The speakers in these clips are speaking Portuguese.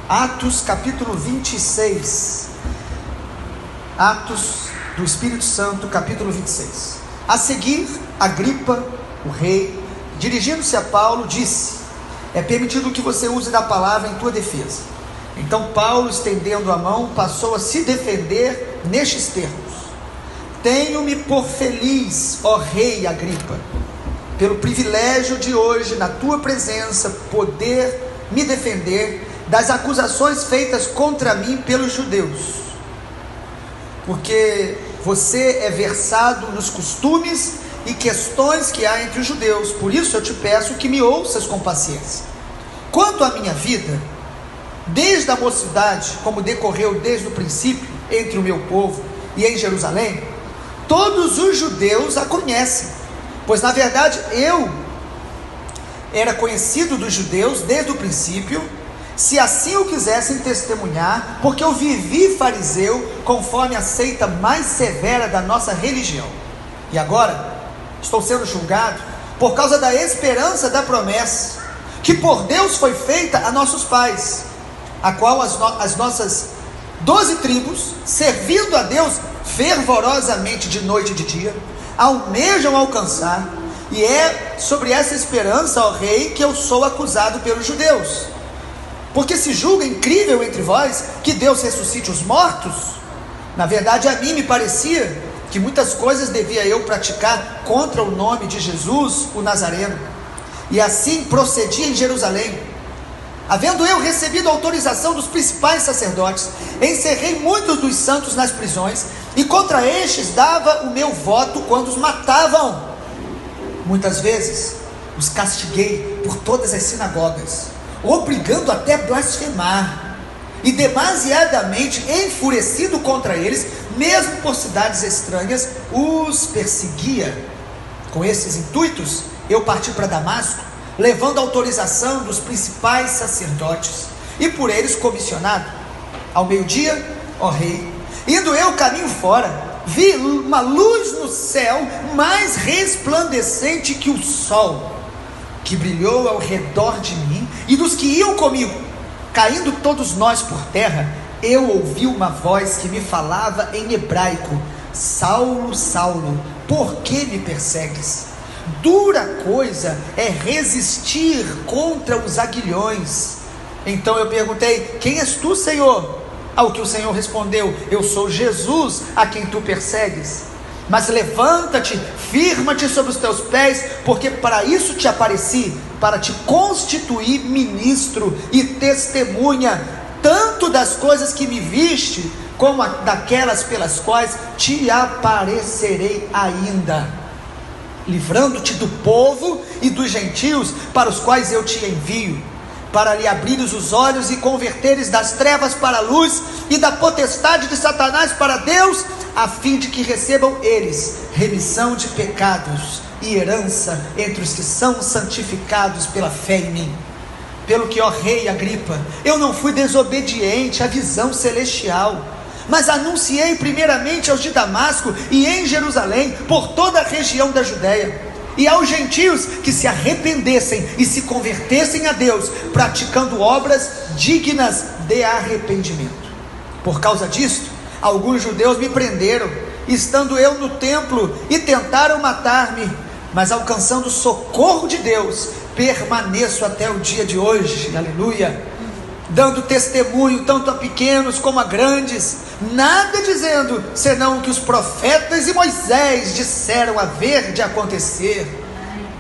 Atos capítulo 26. Atos do Espírito Santo, capítulo 26. A seguir, Agripa, o rei, dirigindo-se a Paulo, disse: é permitido que você use da palavra em tua defesa. Então Paulo, estendendo a mão, passou a se defender nestes termos: tenho-me por feliz, ó rei Agripa, pelo privilégio de hoje, na tua presença, poder me defender das acusações feitas contra mim pelos judeus, porque você é versado nos costumes e questões que há entre os judeus. Por isso eu te peço que me ouças com paciência. Quanto à minha vida, desde a mocidade, como decorreu desde o princípio entre o meu povo e em Jerusalém, todos os judeus a conhecem, pois na verdade eu era conhecido dos judeus desde o princípio, se assim o quisessem testemunhar, porque eu vivi fariseu conforme a seita mais severa da nossa religião. E agora estou sendo julgado por causa da esperança da promessa que por Deus foi feita a nossos pais, a qual as nossas 12 tribos, servindo a Deus fervorosamente de noite e de dia, almejam alcançar. E é sobre essa esperança, ó rei, que eu sou acusado pelos judeus. Porque se julga incrível entre vós que Deus ressuscite os mortos? Na verdade, a mim me parecia que muitas coisas devia eu praticar contra o nome de Jesus, o Nazareno. E assim procedi em Jerusalém. Havendo eu recebido autorização dos principais sacerdotes, encerrei muitos dos santos nas prisões, e contra estes dava o meu voto quando os matavam. Muitas vezes os castiguei por todas as sinagogas, obrigando até blasfemar, e demasiadamente enfurecido contra eles, mesmo por cidades estranhas, os perseguia. Com esses intuitos, eu parti para Damasco, levando a autorização dos principais sacerdotes, e por eles comissionado. Ao meio-dia, ó rei, indo eu caminho fora, vi uma luz no céu mais resplandecente que o sol, que brilhou ao redor de mim e dos que iam comigo. Caindo todos nós por terra, eu ouvi uma voz que me falava em hebraico: Saulo, Saulo, por que me persegues? Dura coisa é resistir contra os aguilhões. Então eu perguntei: quem és tu, Senhor? Ao que o Senhor respondeu: eu sou Jesus, a quem tu persegues. Mas levanta-te, firma-te sobre os teus pés, porque para isso te apareci, para te constituir ministro e testemunha, tanto das coisas que me viste, como daquelas pelas quais te aparecerei ainda, livrando-te do povo e dos gentios para os quais eu te envio, para lhe abrires os olhos e converteres das trevas para a luz e da potestade de Satanás para Deus, a fim de que recebam eles remissão de pecados e herança entre os que são santificados pela fé em mim. Pelo que, ó rei Agripa, eu não fui desobediente à visão celestial, mas anunciei primeiramente aos de Damasco e em Jerusalém, por toda a região da Judéia, e aos gentios que se arrependessem e se convertessem a Deus, praticando obras dignas de arrependimento. Por causa disto, alguns judeus me prenderam, estando eu no templo, e tentaram matar-me, mas alcançando o socorro de Deus, permaneço até o dia de hoje, aleluia, dando testemunho tanto a pequenos como a grandes, nada dizendo, senão o que os profetas e Moisés disseram haver de acontecer.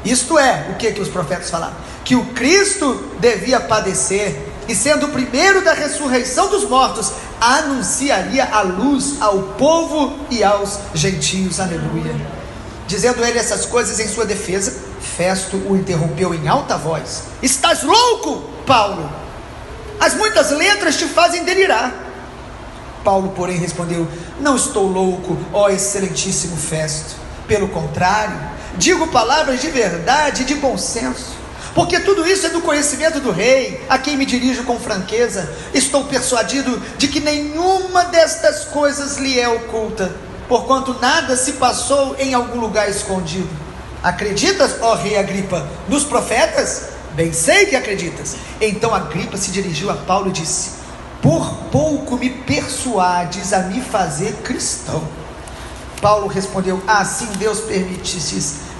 Isto é, o que os profetas falaram? Que o Cristo devia padecer, e sendo o primeiro da ressurreição dos mortos, anunciaria a luz ao povo e aos gentios, aleluia. Dizendo ele essas coisas em sua defesa, Festo o interrompeu em alta voz: estás louco, Paulo? As muitas letras te fazem delirar. Paulo, porém, respondeu: não estou louco, ó excelentíssimo Festo. Pelo contrário, digo palavras de verdade e de bom senso, porque tudo isso é do conhecimento do rei, a quem me dirijo com franqueza. Estou persuadido de que nenhuma destas coisas lhe é oculta, porquanto nada se passou em algum lugar escondido. Acreditas, ó rei Agripa, nos profetas? Bem sei que acreditas. Então Agripa se dirigiu a Paulo e disse: por pouco me persuades a me fazer cristão. Paulo respondeu: assim Deus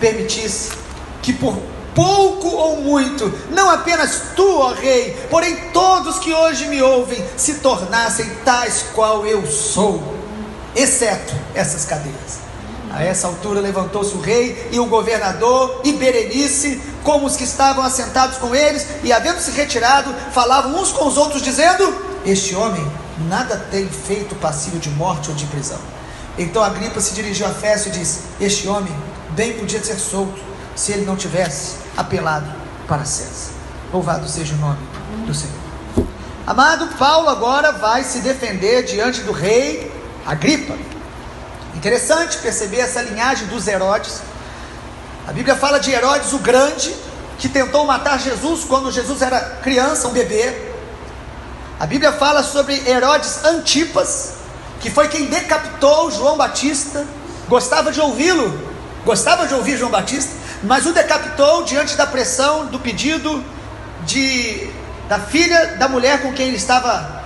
permitisse que por pouco ou muito, não apenas tu, ó rei, porém todos que hoje me ouvem, se tornassem tais qual eu sou, exceto essas cadeias. A essa altura levantou-se o rei e o governador e Berenice, como os que estavam assentados com eles, e havendo se retirado, falavam uns com os outros, dizendo: este homem nada tem feito passível de morte ou de prisão. Então Agripa se dirigiu a Festo e disse: este homem bem podia ser solto, se ele não tivesse apelado para César. Louvado seja o nome do Senhor. Amado, Paulo agora vai se defender diante do rei Agripa. Interessante perceber essa linhagem dos Herodes. A Bíblia fala de Herodes o Grande, que tentou matar Jesus quando Jesus era criança, um bebê. A Bíblia fala sobre Herodes Antipas, que foi quem decapitou João Batista. Gostava de ouvi-lo, gostava de ouvir João Batista, mas o decapitou diante da pressão, do pedido da filha da mulher com quem ele estava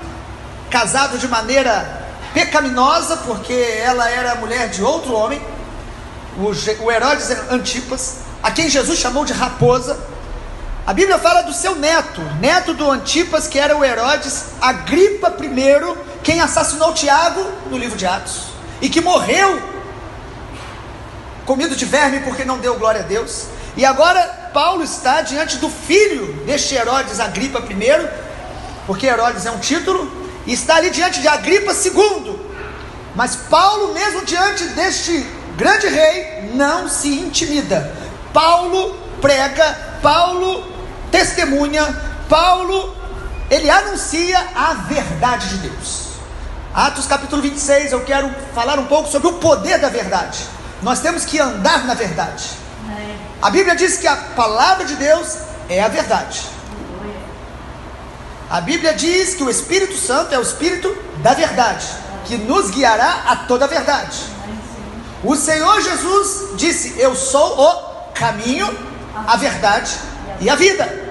casado de maneira pecaminosa, porque ela era mulher de outro homem, o Herodes Antipas, a quem Jesus chamou de raposa. A Bíblia fala do seu neto do Antipas, que era o Herodes Agripa I, quem assassinou Tiago no livro de Atos, e que morreu comido de verme porque não deu glória a Deus. E agora Paulo está diante do filho deste Herodes Agripa I, porque Herodes é um título, e está ali diante de Agripa II. Mas Paulo, mesmo diante deste grande rei, não se intimida. Paulo prega, Paulo testemunha, Paulo, ele anuncia a verdade de Deus. Atos capítulo 26, eu quero falar um pouco sobre o poder da verdade. Nós temos que andar na verdade. A Bíblia diz que a palavra de Deus é a verdade. A Bíblia diz que o Espírito Santo é o Espírito da verdade, que nos guiará a toda a verdade. O Senhor Jesus disse: eu sou o caminho, a verdade e a vida.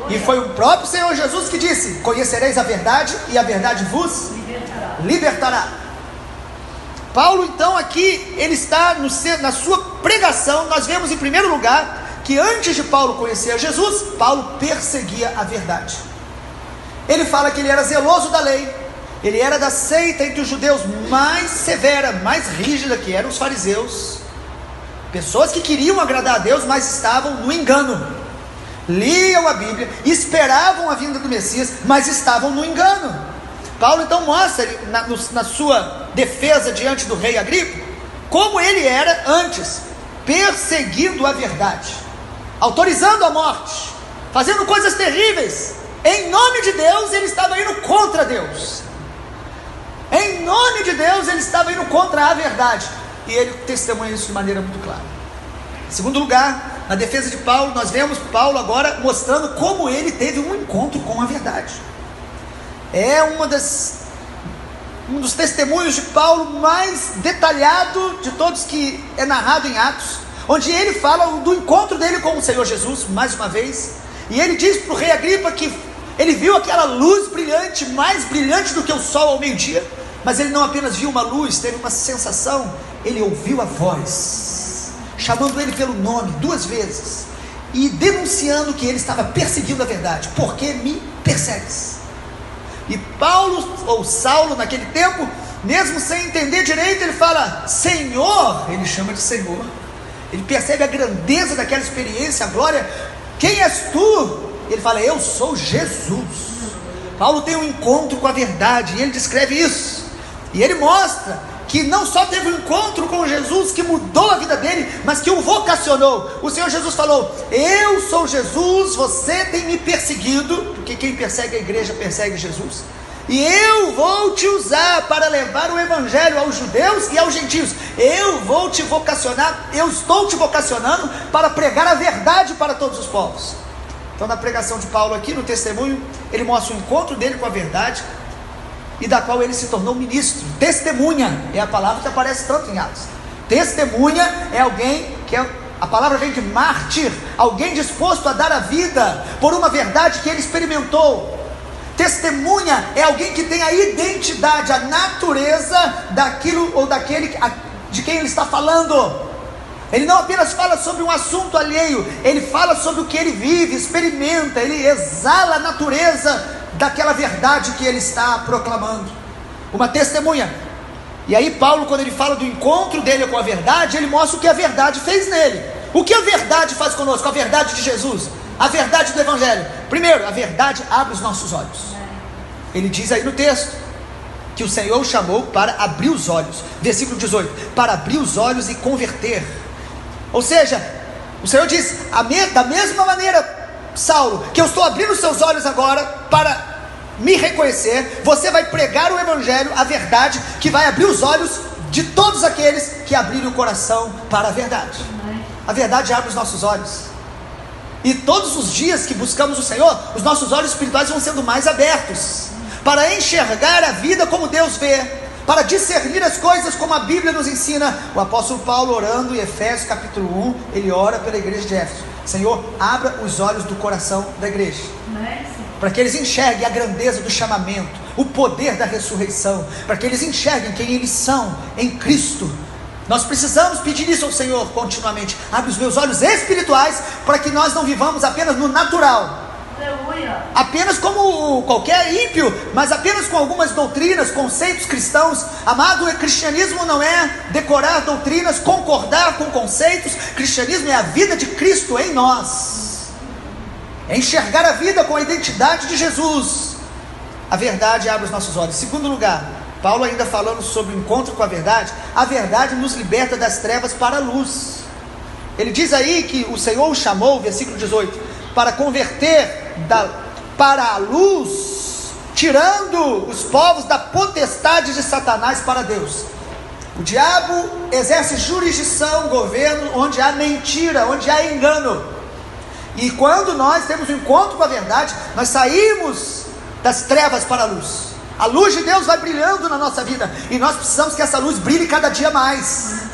E foi o próprio Senhor Jesus que disse: conhecereis a verdade e a verdade vos libertará. Paulo então aqui, ele está na sua pregação. Nós vemos em primeiro lugar que antes de Paulo conhecer Jesus, Paulo perseguia a verdade. Ele fala que ele era zeloso da lei, ele era da seita entre os judeus mais severa, mais rígida, que eram os fariseus, pessoas que queriam agradar a Deus, mas estavam no engano, liam a Bíblia, esperavam a vinda do Messias, mas estavam no engano. Paulo então mostra na sua defesa diante do rei Agripa, como ele era antes, perseguindo a verdade, autorizando a morte, fazendo coisas terríveis. Em nome de Deus, ele estava indo contra Deus. Em nome de Deus, ele estava indo contra a verdade. E ele testemunha isso de maneira muito clara. Em segundo lugar, na defesa de Paulo, nós vemos Paulo agora mostrando como ele teve um encontro com a verdade. É um dos testemunhos de Paulo mais detalhado de todos, que é narrado em Atos, onde ele fala do encontro dele com o Senhor Jesus, mais uma vez. E ele diz para o rei Agripa que ele viu aquela luz brilhante, mais brilhante do que o sol ao meio-dia. Mas ele não apenas viu uma luz, teve uma sensação. Ele ouviu a voz, chamando ele pelo nome 2 vezes, e denunciando que ele estava perseguindo a verdade. Por que me persegues? E Paulo, ou Saulo naquele tempo, mesmo sem entender direito, ele fala: Senhor. Ele chama de Senhor. Ele percebe a grandeza daquela experiência, a glória. Quem és tu? Ele fala: eu sou Jesus. Paulo tem um encontro com a verdade, e ele descreve isso, e ele mostra que não só teve um encontro com Jesus que mudou a vida dele, mas que o vocacionou. O Senhor Jesus falou: eu sou Jesus, você tem me perseguido, porque quem persegue a igreja persegue Jesus, e eu vou te usar para levar o evangelho aos judeus e aos gentios. Eu vou te vocacionar, eu estou te vocacionando para pregar a verdade para todos os povos. Então, na pregação de Paulo aqui, no testemunho, ele mostra o encontro dele com a verdade, e da qual ele se tornou ministro. Testemunha é a palavra que aparece tanto em Atos. Testemunha é alguém que é A palavra vem de mártir, alguém disposto a dar a vida por uma verdade que ele experimentou. Testemunha é alguém que tem a identidade, a natureza daquilo ou daquele de quem ele está falando. Ele não apenas fala sobre um assunto alheio, ele fala sobre o que ele vive, experimenta, ele exala a natureza daquela verdade que ele está proclamando. Uma testemunha. E aí Paulo, quando ele fala do encontro dele com a verdade, ele mostra o que a verdade fez nele. O que a verdade faz conosco? A verdade de Jesus, a verdade do Evangelho. Primeiro, a verdade abre os nossos olhos. Ele diz aí no texto que o Senhor o chamou para abrir os olhos. Versículo 18, para abrir os olhos e converter. Ou seja, o Senhor diz, da mesma maneira, Saulo, que eu estou abrindo os seus olhos agora para me reconhecer, você vai pregar o Evangelho, a verdade, que vai abrir os olhos de todos aqueles que abrirem o coração para a verdade. A verdade abre os nossos olhos. E todos os dias que buscamos o Senhor, os nossos olhos espirituais vão sendo mais abertos, para enxergar a vida como Deus vê, para discernir as coisas como a Bíblia nos ensina. O apóstolo Paulo, orando em Efésios capítulo 1, ele ora pela igreja de Éfeso: Senhor, abra os olhos do coração da igreja, para que eles enxerguem a grandeza do chamamento, o poder da ressurreição, para que eles enxerguem quem eles são em Cristo. Nós precisamos pedir isso ao Senhor continuamente. Abre os meus olhos espirituais, para que nós não vivamos apenas no natural, apenas como qualquer ímpio, mas apenas com algumas doutrinas, conceitos cristãos. Amado, o cristianismo não é decorar doutrinas, concordar com conceitos. Cristianismo é a vida de Cristo em nós, é enxergar a vida com a identidade de Jesus. A verdade abre os nossos olhos. Segundo lugar, Paulo ainda falando sobre o encontro com a verdade nos liberta das trevas para a luz. Ele diz aí que o Senhor o chamou, versículo 18, para converter para a luz, tirando os povos da potestade de Satanás para Deus. O diabo exerce jurisdição, governo, onde há mentira, onde há engano. E quando nós temos um encontro com a verdade, nós saímos das trevas para a luz. A luz de Deus vai brilhando na nossa vida, e nós precisamos que essa luz brilhe cada dia mais.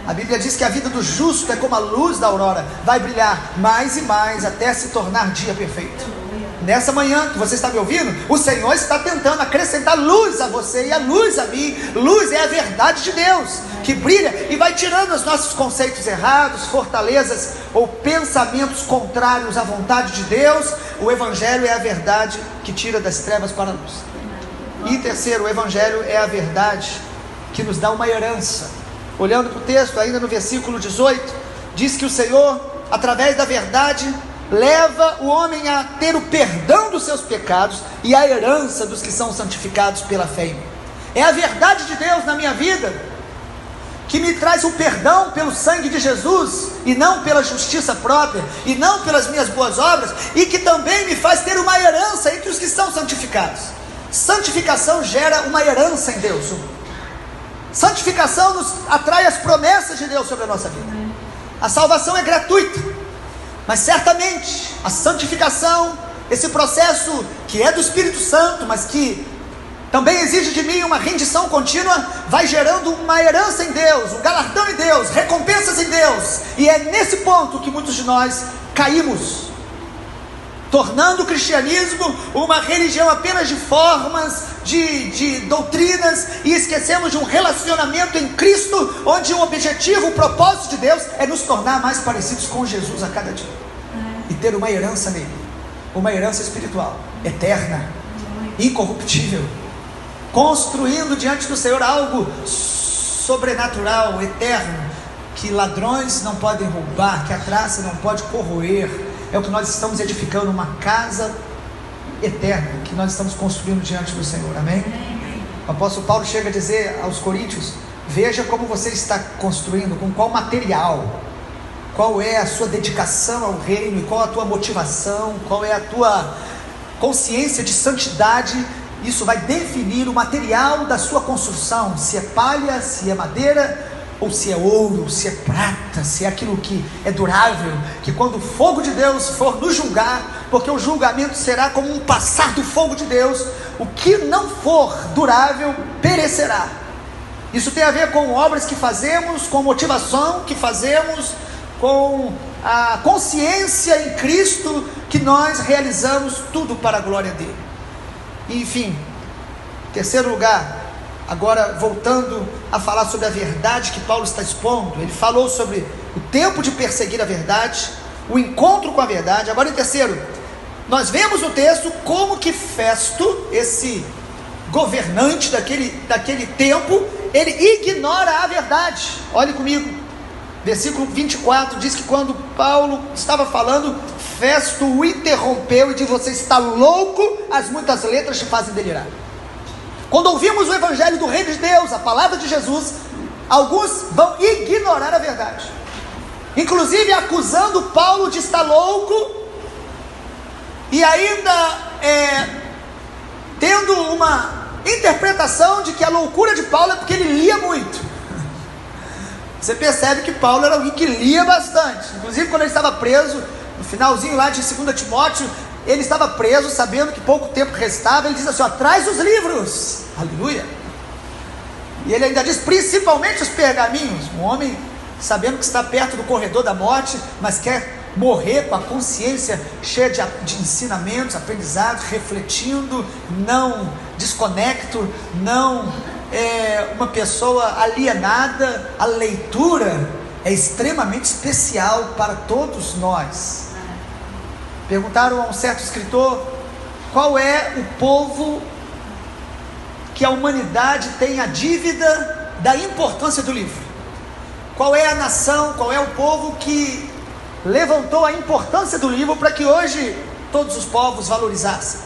A Bíblia diz que a vida do justo é como a luz da aurora, vai brilhar mais e mais até se tornar dia perfeito. Nessa manhã que você está me ouvindo, o Senhor está tentando acrescentar luz a você e a luz a mim. Luz é a verdade de Deus, que brilha e vai tirando os nossos conceitos errados, fortalezas ou pensamentos contrários à vontade de Deus. O Evangelho é a verdade que tira das trevas para a luz. E terceiro, o Evangelho é a verdade que nos dá uma herança. Olhando para o texto, ainda no versículo 18, diz que o Senhor, através da verdade, leva o homem a ter o perdão dos seus pecados e a herança dos que são santificados pela fé em mim. É a verdade de Deus na minha vida que me traz o perdão pelo sangue de Jesus, e não pela justiça própria, e não pelas minhas boas obras, e que também me faz ter uma herança entre os que são santificados. Santificação gera uma herança em Deus. Santificação nos atrai as promessas de Deus sobre a nossa vida. A salvação é gratuita, mas certamente a santificação, esse processo que é do Espírito Santo, mas que também exige de mim uma rendição contínua, vai gerando uma herança em Deus, um galardão em Deus, recompensas em Deus. E é nesse ponto que muitos de nós caímos, tornando o cristianismo uma religião apenas de formas, de doutrinas, e esquecemos de um relacionamento em Cristo, onde o objetivo, o propósito de Deus é nos tornar mais parecidos com Jesus a cada dia, e ter uma herança nele, uma herança espiritual, eterna, incorruptível, construindo diante do Senhor algo sobrenatural, eterno, que ladrões não podem roubar, que a traça não pode corroer. É o que nós estamos edificando, uma casa eterna, que nós estamos construindo diante do Senhor, amém? O apóstolo Paulo chega a dizer aos coríntios: veja como você está construindo, com qual material, qual é a sua dedicação ao reino, e qual a tua motivação, qual é a tua consciência de santidade. Isso vai definir o material da sua construção, se é palha, se é madeira, ou se é ouro, se é prata, se é aquilo que é durável, que quando o fogo de Deus for nos julgar, porque o julgamento será como um passar do fogo de Deus, o que não for durável perecerá. Isso tem a ver com obras que fazemos, com motivação que fazemos, com a consciência em Cristo que nós realizamos tudo para a glória dele. Enfim, terceiro lugar, agora voltando a falar sobre a verdade que Paulo está expondo, ele falou sobre o tempo de perseguir a verdade, o encontro com a verdade. Agora em terceiro, nós vemos no texto como que Festo, esse governante daquele tempo, ele ignora a verdade. Olhe comigo, versículo 24, diz que quando Paulo estava falando, Festo o interrompeu e disse: você está louco, as muitas letras te fazem delirar. Quando ouvimos o evangelho do reino de Deus, a palavra de Jesus, alguns vão ignorar a verdade, inclusive acusando Paulo de estar louco, e ainda tendo uma interpretação de que a loucura de Paulo é porque ele lia muito. Você percebe que Paulo era alguém que lia bastante. Inclusive quando ele estava preso, no finalzinho lá de 2 Timóteo, ele estava preso, sabendo que pouco tempo restava. Ele diz assim: traz os livros, aleluia. E ele ainda diz: principalmente os pergaminhos. Um homem sabendo que está perto do corredor da morte, mas quer morrer com a consciência cheia de ensinamentos, aprendizados, refletindo, não desconecto, não uma pessoa alienada. A leitura é extremamente especial para todos nós. Perguntaram a um certo escritor qual é o povo que a humanidade tem a dívida da importância do livro. Qual é a nação, qual é o povo que levantou a importância do livro para que hoje todos os povos valorizassem?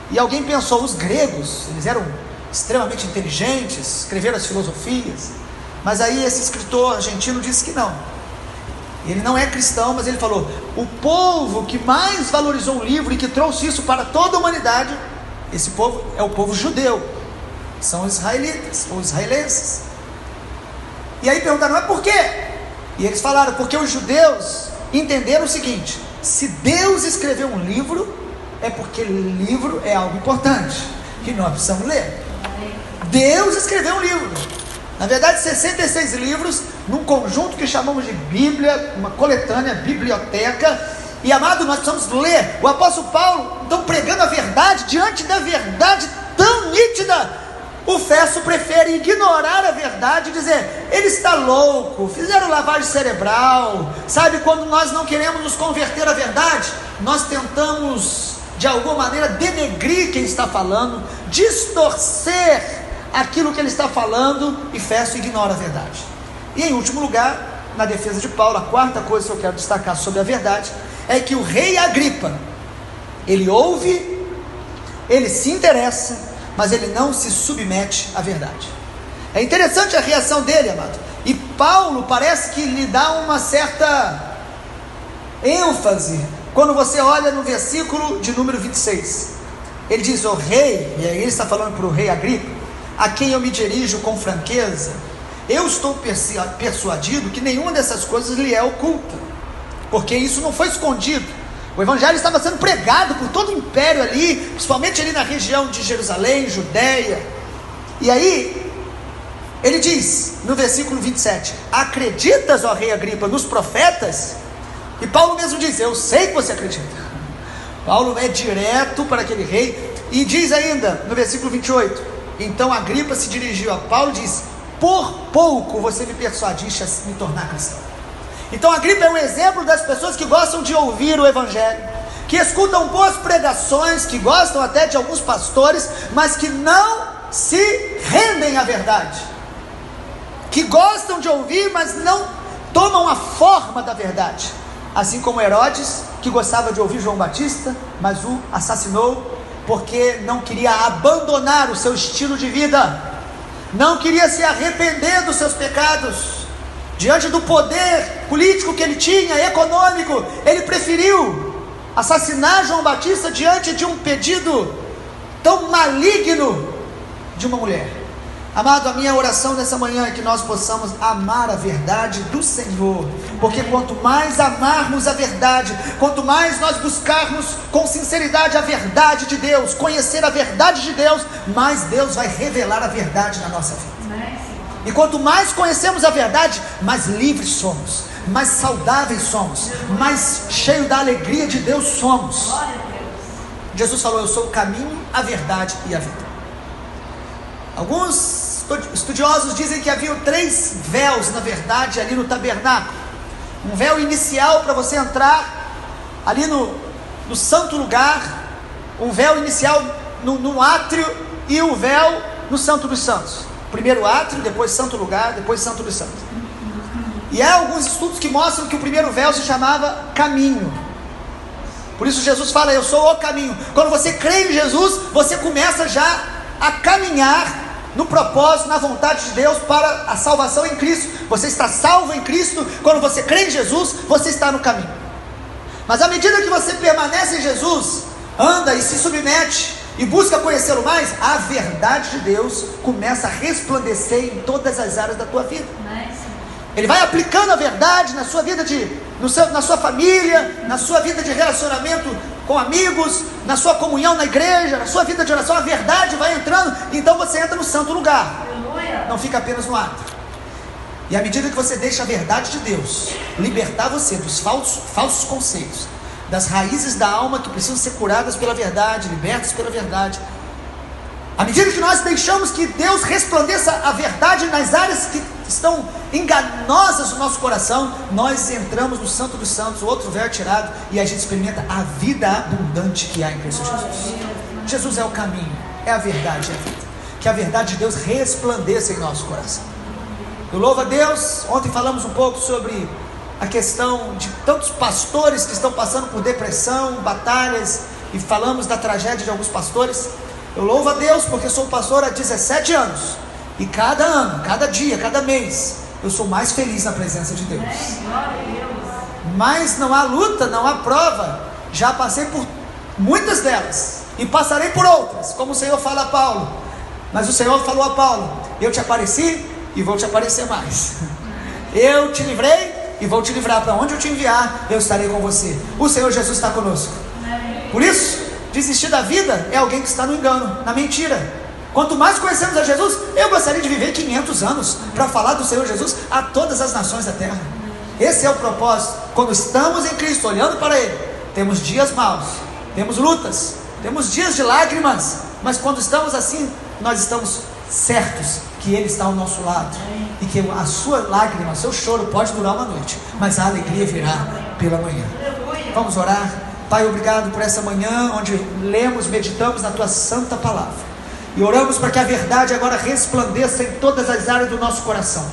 E alguém pensou: os gregos, eles eram extremamente inteligentes, escreveram as filosofias. Mas aí esse escritor argentino disse que não. Ele não é cristão, mas ele falou: o povo que mais valorizou o livro e que trouxe isso para toda a humanidade, esse povo é o povo judeu, são os israelitas ou israelenses. E aí perguntaram: mas por quê? E eles falaram: porque os judeus entenderam o seguinte: se Deus escreveu um livro, é porque o livro é algo importante, que nós precisamos ler. Deus escreveu um livro, na verdade 66 livros, num conjunto que chamamos de Bíblia, uma coletânea, biblioteca. E amado, nós precisamos ler. O apóstolo Paulo, então, pregando a verdade, diante da verdade tão nítida, o Festo prefere ignorar a verdade e dizer: ele está louco, fizeram lavagem cerebral. Sabe, quando nós não queremos nos converter à verdade, nós tentamos de alguma maneira denegrir quem está falando, distorcer aquilo que ele está falando, e Festo ignora a verdade. E em último lugar, na defesa de Paulo, a quarta coisa que eu quero destacar sobre a verdade é que o rei Agripa, ele ouve, ele se interessa, mas ele não se submete à verdade. É interessante a reação dele, amado. E Paulo parece que lhe dá uma certa ênfase quando você olha no versículo de número 26. Ele diz: o rei, e aí ele está falando para o rei Agripa, a quem eu me dirijo com franqueza, eu estou persuadido que nenhuma dessas coisas lhe é oculta, porque isso não foi escondido. O evangelho estava sendo pregado por todo o império ali, principalmente ali na região de Jerusalém, Judeia. E aí ele diz no versículo 27: acreditas, ó rei Agripa, nos profetas? E Paulo mesmo diz: eu sei que você acredita. Paulo é direto para aquele rei, e diz ainda no versículo 28: então Agripa se dirigiu a Paulo e disse: por pouco você me persuadiste a me tornar cristão. Então Agripa é um exemplo das pessoas que gostam de ouvir o evangelho, que escutam boas pregações, que gostam até de alguns pastores, mas que não se rendem à verdade, que gostam de ouvir, mas não tomam a forma da verdade. Assim como Herodes, que gostava de ouvir João Batista, mas o assassinou porque não queria abandonar o seu estilo de vida, não queria se arrepender dos seus pecados. Diante do poder político que ele tinha, econômico, ele preferiu assassinar João Batista diante de um pedido tão maligno de uma mulher. Amado, a minha oração nessa manhã é que nós possamos amar a verdade do Senhor, porque quanto mais amarmos a verdade, quanto mais nós buscarmos com sinceridade a verdade de Deus, conhecer a verdade de Deus, mais Deus vai revelar a verdade na nossa vida. E quanto mais conhecemos a verdade, mais livres somos, mais saudáveis somos, mais cheios da alegria de Deus somos. Jesus falou: eu sou o caminho, a verdade e a vida. Alguns estudiosos dizem que haviam 3 véus, na verdade, ali no tabernáculo. Um véu inicial para você entrar ali no santo lugar, um véu inicial no átrio, e o véu no Santo dos Santos. Primeiro átrio, depois santo lugar, depois Santo dos Santos. E há alguns estudos que mostram que o primeiro véu se chamava caminho. Por isso Jesus fala: eu sou o caminho. Quando você crê em Jesus, você começa já a caminhar no propósito, na vontade de Deus para a salvação em Cristo. Você está salvo em Cristo. Quando você crê em Jesus, você está no caminho. Mas à medida que você permanece em Jesus, anda e se submete e busca conhecê-lo mais, a verdade de Deus começa a resplandecer em todas as áreas da tua vida. Ele vai aplicando a verdade na sua vida, na sua família, na sua vida de relacionamento com amigos, na sua comunhão na igreja, na sua vida de oração. A verdade vai entrando, então você entra no santo lugar. Não fica apenas no ato. E à medida que você deixa a verdade de Deus libertar você dos falsos conceitos, das raízes da alma que precisam ser curadas pela verdade, libertas pela verdade, à medida que nós deixamos que Deus resplandeça a verdade nas áreas que estão enganosas no nosso coração, nós entramos no Santo dos Santos, o outro véu é tirado, e a gente experimenta a vida abundante que há em Cristo Jesus. Jesus é o caminho, é a verdade, é a vida. Que a verdade de Deus resplandeça em nosso coração. Eu louvo a Deus. Ontem falamos um pouco sobre a questão de tantos pastores que estão passando por depressão, batalhas, e falamos da tragédia de alguns pastores. Eu louvo a Deus porque sou pastor há 17 anos, e cada ano, cada dia, cada mês, eu sou mais feliz na presença de Deus. Mas não há luta, não há prova. Já passei por muitas delas, e passarei por outras, como o Senhor fala a Paulo. Mas o Senhor falou a Paulo: eu te apareci e vou te aparecer mais. Eu te livrei e vou te livrar. Para onde eu te enviar, eu estarei com você. O Senhor Jesus está conosco. Por isso, desistir da vida é alguém que está no engano, na mentira. Quanto mais conhecemos a Jesus, eu gostaria de viver 500 anos para falar do Senhor Jesus a todas as nações da terra. Esse é o propósito. Quando estamos em Cristo, olhando para Ele, temos dias maus, temos lutas, temos dias de lágrimas, mas quando estamos assim, nós estamos certos que Ele está ao nosso lado, e que a sua lágrima, o seu choro pode durar uma noite, mas a alegria virá pela manhã. Vamos orar. Pai, obrigado por essa manhã onde lemos, meditamos na Tua santa palavra, e oramos para que a verdade agora resplandeça em todas as áreas do nosso coração.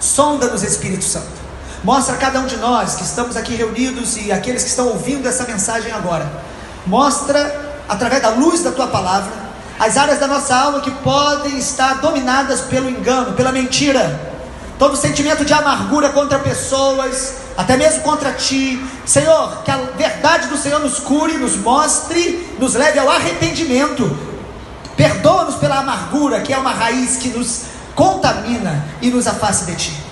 Sonda-nos, Espírito Santo. Mostra a cada um de nós que estamos aqui reunidos, e aqueles que estão ouvindo essa mensagem agora, mostra através da luz da Tua palavra as áreas da nossa alma que podem estar dominadas pelo engano, pela mentira. Todo sentimento de amargura contra pessoas, até mesmo contra Ti, Senhor, que a verdade do Senhor nos cure, nos mostre, nos leve ao arrependimento. Perdoa-nos pela amargura, que é uma raiz que nos contamina e nos afasta de Ti.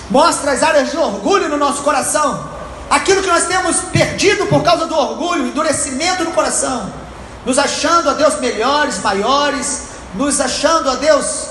Mostra as áreas de orgulho no nosso coração, aquilo que nós temos perdido por causa do orgulho, endurecimento no coração, nos achando, ó Deus, melhores, maiores, nos achando, ó Deus,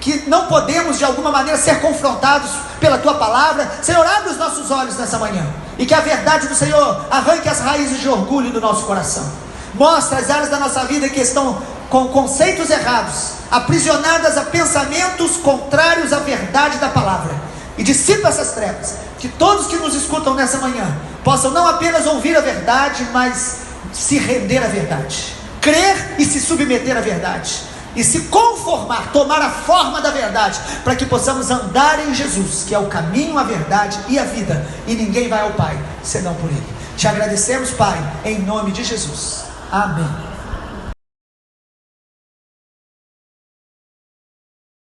que não podemos de alguma maneira ser confrontados pela Tua palavra. Senhor, abre os nossos olhos nessa manhã, e que a verdade do Senhor arranque as raízes de orgulho do nosso coração. Mostra as áreas da nossa vida que estão com conceitos errados, aprisionadas a pensamentos contrários à verdade da palavra, e dissipa essas trevas. Que todos que nos escutam nessa manhã possam não apenas ouvir a verdade, mas se render à verdade, crer e se submeter à verdade, e se conformar, tomar a forma da verdade, para que possamos andar em Jesus, que é o caminho, a verdade e a vida, e ninguém vai ao Pai senão por Ele. Te agradecemos, Pai, em nome de Jesus. Amém.